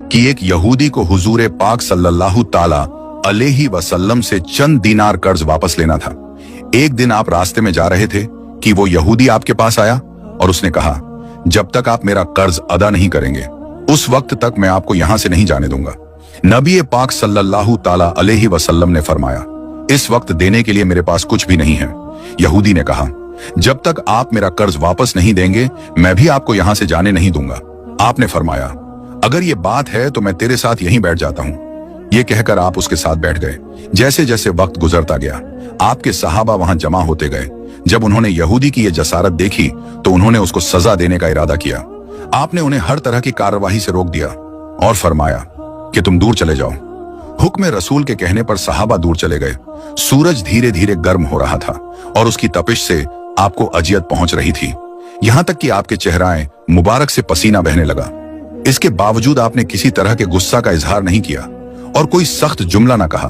कि एक यहूदी को हुजूर पाक सल्लल्लाहु ताला अलैहि वसल्लम से चंद दीनार कर्ज वापस लेना था। एक दिन आप रास्ते में जा रहे थे कि वो यहूदी आपके पास आया और उसने कहा, जब तक आप मेरा कर्ज अदा नहीं करेंगे उस वक्त तक मैं आपको यहां से नहीं जाने दूंगा। नबी पाक सल्लल्लाहु ताला अलैहि वसल्लम ने फरमाया, इस वक्त देने के लिए मेरे पास कुछ भी नहीं है। यहूदी ने कहा, जब तक आप मेरा कर्ज वापस नहीं देंगे मैं भी आपको यहां से जाने नहीं दूंगा। आपने फरमाया, अगर ये बात है तो मैं तेरे साथ यहीं बैठ जाता हूं। ये कहकर आप उसके साथ बैठ गए। जैसे जैसे वक्त गुजरता गया आपके सहाबा वहां जमा होते गए। जब उन्होंने यहूदी की यह जसारत देखी तो उन्होंने उसको सजा देने का इरादा किया। आपने उन्हें हर तरह की कार्यवाही से रोक दिया और फरमाया कि तुम दूर चले जाओ। हुक्म रसूल के कहने पर सहाबा दूर चले गए। सूरज धीरे धीरे गर्म हो रहा था और उसकी तपिश से आपको अजियत पहुंच रही थी, यहां तक कि आपके चेहराए मुबारक से पसीना बहने लगा। इसके बावजूद आपने किसी तरह के गुस्सा का इजहार नहीं किया और कोई सख्त जुमला ना कहा।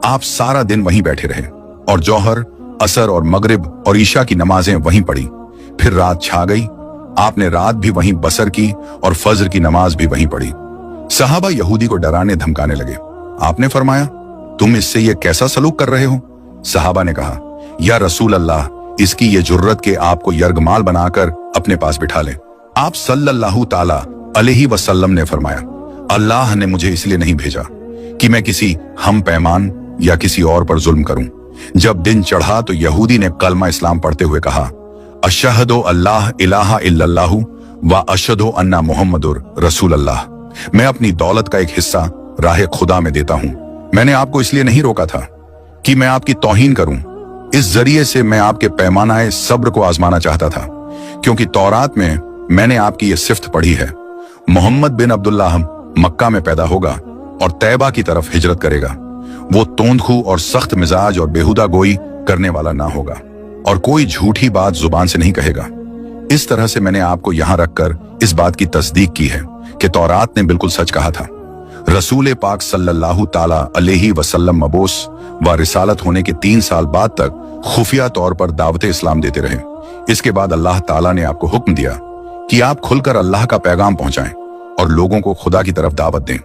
आप सारा दिन वहीं बैठे रहे और जौहर, असर और मगरिब और ईशा की नमाजें वहीं पढ़ी। फिर रात छा गई। आपने रात भी वहीं बसर की और फज्र की नमाज भी वहीं पढ़ी। सहाबा यहूदी को डराने धमकाने लगे। आपने फरमाया, तुम इससे ये कैसा सलूक कर रहे हो? सहाबा ने कहा, या रसूल अल्लाह, इसकी ये जुर्रत के आपको यर्गमाल बनाकर अपने पास बिठा ले। आप सल्लल्लाहु ताला अलैहि वसल्लम ने फरमाया, अल्लाह ने मुझे इसलिए नहीं भेजा कि मैं किसी हम पैमान या किसी और पर जुल्म करूं। जब दिन चढ़ा तो यहूदी ने कलमा इस्लाम पढ़ते हुए कहा, अशहदो अल्लाह इलाहा इल्लल्लाहु व अशहदो अन्ना मुहम्मदुर रसूल अल्लाह। मैं अपनी दौलत का एक हिस्सा राह खुदा में देता हूं। मैंने आपको इसलिए नहीं रोका था कि मैं आपकी तौहीन करूं। इस जरिए से मैं आपके पैमानाए सब्र को आजमाना चाहता था, क्योंकि तौरात में मैंने आपकी ये सिफ्त पढ़ी है, मोहम्मद बिन अब्दुल्लाह मक्का में पैदा होगा और तैबा की तरफ हिजरत करेगा। वो तोंदखू और सख्त मिजाज और बेहुदा गोई करने वाला ना होगा और कोई झूठी बात जुबान से नहीं कहेगा। इस तरह से मैंने आपको यहां रखकर इस बात की तस्दीक की है कि तौरात ने बिल्कुल सच कहा था। रसूल पाक सल्लल्लाहु ताला अलैहि वसल्लम मबूस व रिसालत होने के 3 साल बाद तक खुफिया तौर पर दावत इस्लाम देते रहे। इसके बाद अल्लाह ताला ने आपको हुक्म दिया कि आप खुलकर अल्लाह का पैगाम पहुंचाएं और लोगों को खुदा की तरफ दावत दें।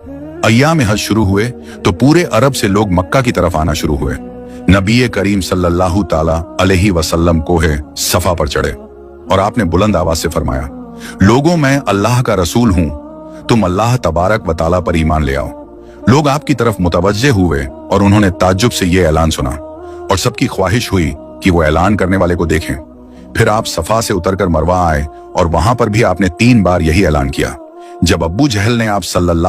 अय्याम हज शुरू हुए तो पूरे अरब से लोग मक्का की तरफ आना शुरू हुए। नबी करीम सल्लल्लाहु ताला अलैहि वसल्लम कोहे सफा पर चढ़े और आपने बुलंद आवाज से फरमाया, लोगों, मैं अल्लाह का रसूल हूं, तुम अल्लाह तबारक व ताला पर ईमान ले आओ। लोग आपकी तरफ मुतवज्जे हुए और उन्होंने ताज्जुब से यह ऐलान सुना और सबकी ख्वाहिश हुई कि वो ऐलान करने वाले को देखें। फिर आप सफा से उतरकर मरवा आए और वहां पर भी आपने 3 बार यही ऐलान किया। जब अब्बू जहल ने आप सल्लल्लाहु